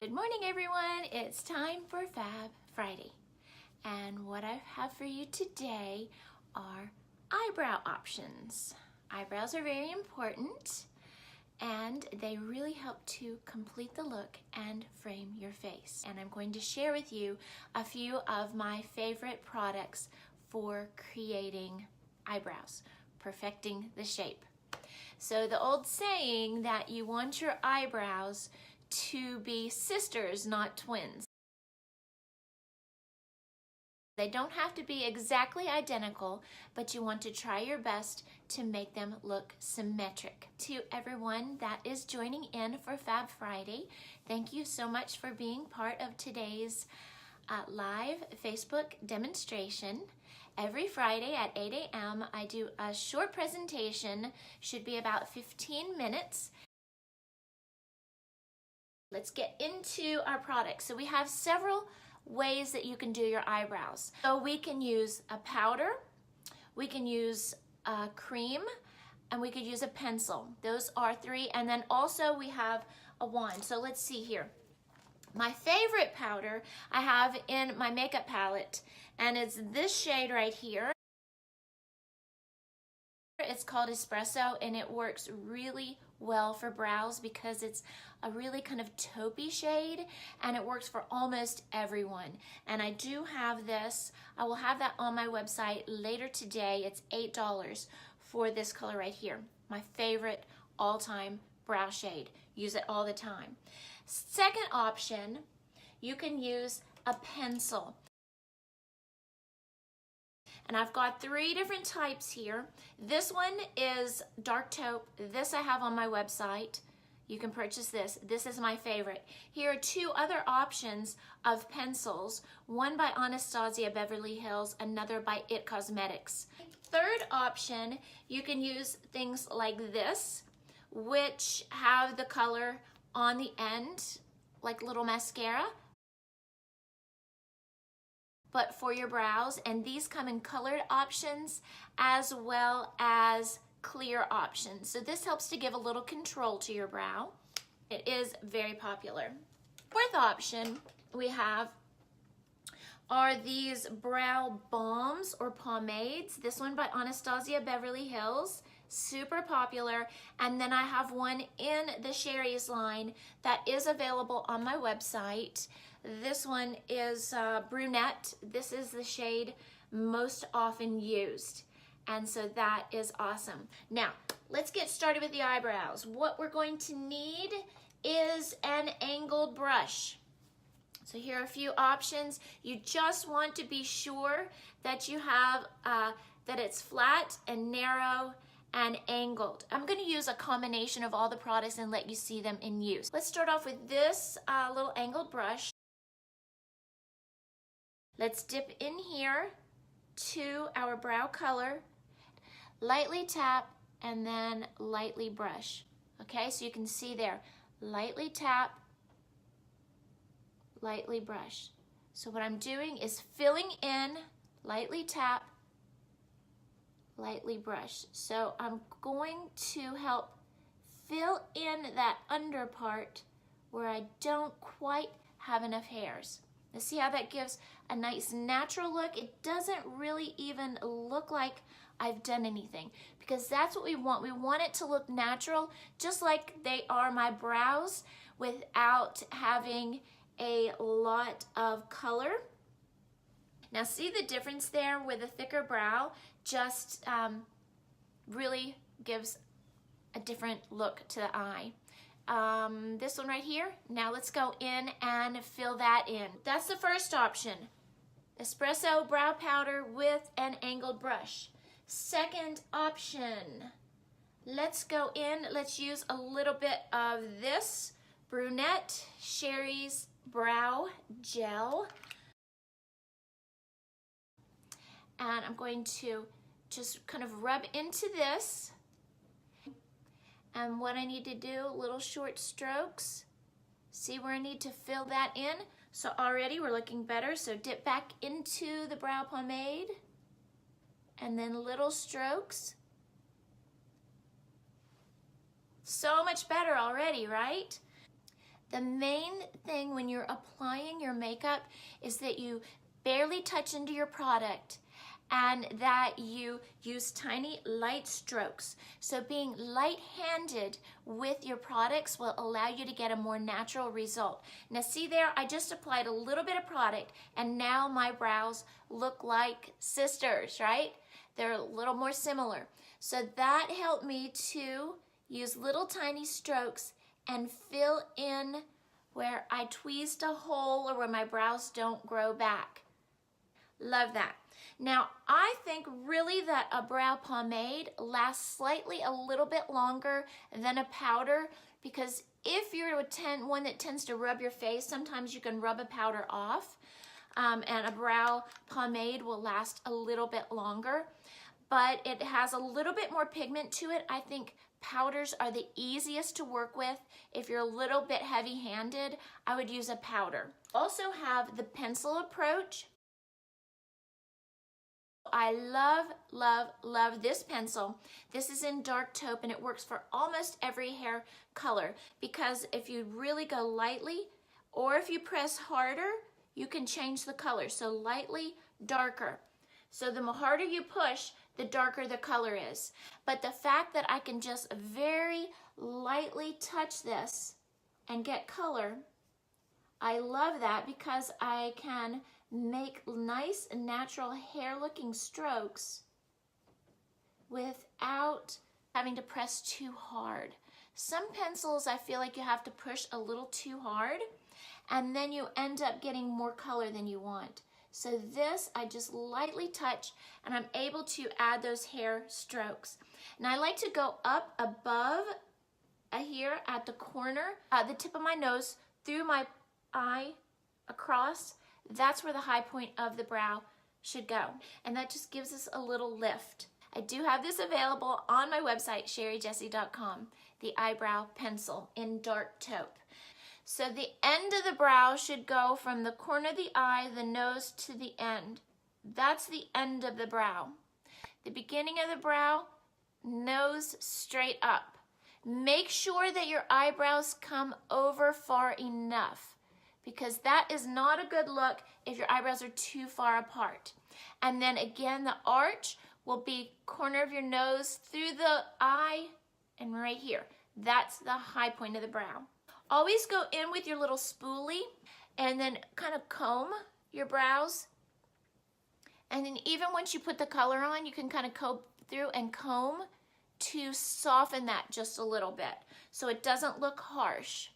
Good morning, everyone. It's time for Fab Friday. And what I have for you today are eyebrow options. Eyebrows are very important and they really help to complete the look and frame your face. And I'm going to share with you a few of my favorite products for creating eyebrows, perfecting the shape. So the old saying that you want your eyebrows to be sisters, not twins. They don't have to be exactly identical, but you want to try your best to make them look symmetric. To everyone that is joining in for Fab Friday, thank you so much for being part of today's live Facebook demonstration. Every Friday at 8 a.m. I do a short presentation, should be about 15 minutes. Let's get into our products. So we have several ways that you can do your eyebrows. So we can use a powder, we can use a cream, and we could use a pencil. Those are three. And then also we have a wand. So let's see here. My favorite powder I have in my makeup palette, and it's this shade right here. It's called Espresso, and it works really well for brows because it's a really kind of taupey shade, and it works for almost everyone. And I do have this. I will have that on my website later today. It's $8 for this color right here. My favorite all-time brow shade. Use it all the time. Second option, you can use a pencil. And I've got three different types here. This one is dark taupe. This I have on my website. You can purchase this. This is my favorite. Here are two other options of pencils. One by Anastasia Beverly Hills, another by It Cosmetics. Third option, you can use things like this, which have the color on the end, like little mascara, but for your brows, and these come in colored options as well as clear options. So this helps to give a little control to your brow. It is very popular. Fourth option we have are these brow balms or pomades. This one by Anastasia Beverly Hills, super popular. And then I have one in the Sherri's line that is available on my website. This one is brunette. This is the shade most often used. And so that is awesome. Now, let's get started with the eyebrows. What we're going to need is an angled brush. So here are a few options. You just want to be sure that you have, that it's flat and narrow and angled. I'm gonna use a combination of all the products and let you see them in use. Let's start off with this little angled brush. Let's dip in here to our brow color, lightly tap, and then lightly brush. Okay, so you can see there, lightly tap, lightly brush. So what I'm doing is filling in, lightly tap, lightly brush. So I'm going to help fill in that under part where I don't quite have enough hairs. Now see how that gives a nice natural look? It doesn't really even look like I've done anything, because that's what we want. We want it to look natural, just like they are my brows, without having a lot of color. Now see the difference there with a thicker brow? Just really gives a different look to the eye. This one right here, now let's go in and fill that in. That's the first option, espresso brow powder with an angled brush. Second option, let's go in, let's use a little bit of this brunette Sherri's brow gel, and I'm going to just kind of rub into this. And what I need to do, little short strokes. See where I need to fill that in? So already we're looking better. So dip back into the brow pomade and then little strokes. So much better already, right? The main thing when you're applying your makeup is that you barely touch into your product and that you use tiny light strokes. So being light-handed with your products will allow you to get a more natural result. Now see there, I just applied a little bit of product and now my brows look like sisters, right? They're a little more similar. So that helped me to use little tiny strokes and fill in where I tweezed a hole or where my brows don't grow back. Love that. Now, I think really that a brow pomade lasts slightly a little bit longer than a powder, because if you're one that tends to rub your face, sometimes you can rub a powder off, and a brow pomade will last a little bit longer, but it has a little bit more pigment to it. I think powders are the easiest to work with. If you're a little bit heavy-handed, I would use a powder. Also have the pencil approach. I love, love, love this pencil. This is in dark taupe and it works for almost every hair color, because if you really go lightly or if you press harder, you can change the color. So lightly, darker. So the harder you push, the darker the color is. But the fact that I can just very lightly touch this and get color, I love that, because I can make nice natural hair looking strokes without having to press too hard. Some pencils I feel like you have to push a little too hard and then you end up getting more color than you want. So this I just lightly touch and I'm able to add those hair strokes. And I like to go up above here at the corner, the tip of my nose, through my eye, across. That's where the high point of the brow should go. And that just gives us a little lift. I do have this available on my website, sherrijessee.com, the eyebrow pencil in dark taupe. So the end of the brow should go from the corner of the eye, the nose, to the end. That's the end of the brow. The beginning of the brow, nose straight up. Make sure that your eyebrows come over far enough, because that is not a good look if your eyebrows are too far apart. And then again, the arch will be corner of your nose through the eye and right here. That's the high point of the brow. Always go in with your little spoolie and then kind of comb your brows. And then even once you put the color on, you can kind of go through and comb to soften that just a little bit so it doesn't look harsh.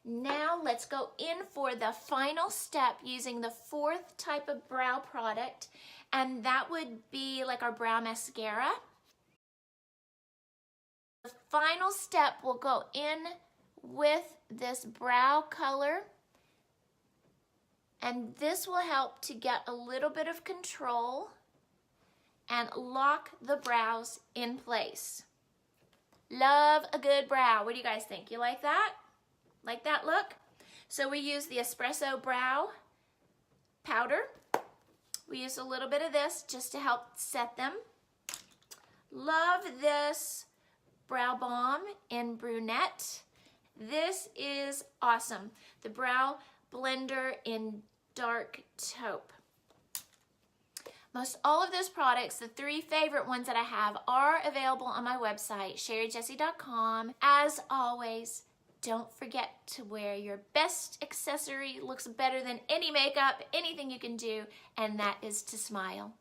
Now let's go in for the final step using the fourth type of brow product, and that would be like our brow mascara. The final step will go in with this brow color, and this will help to get a little bit of control and lock the brows in place. Love a good brow. What do you guys think? You like that? Like that look? So we use the espresso brow powder. We use a little bit of this just to help set them. Love this brow balm in brunette. This is awesome. The brow blender in dark taupe. Most all of those products, the three favorite ones that I have, are available on my website, sherrijessee.com. As always, don't forget to wear your best accessory. Looks better than any makeup, anything you can do, and that is to smile.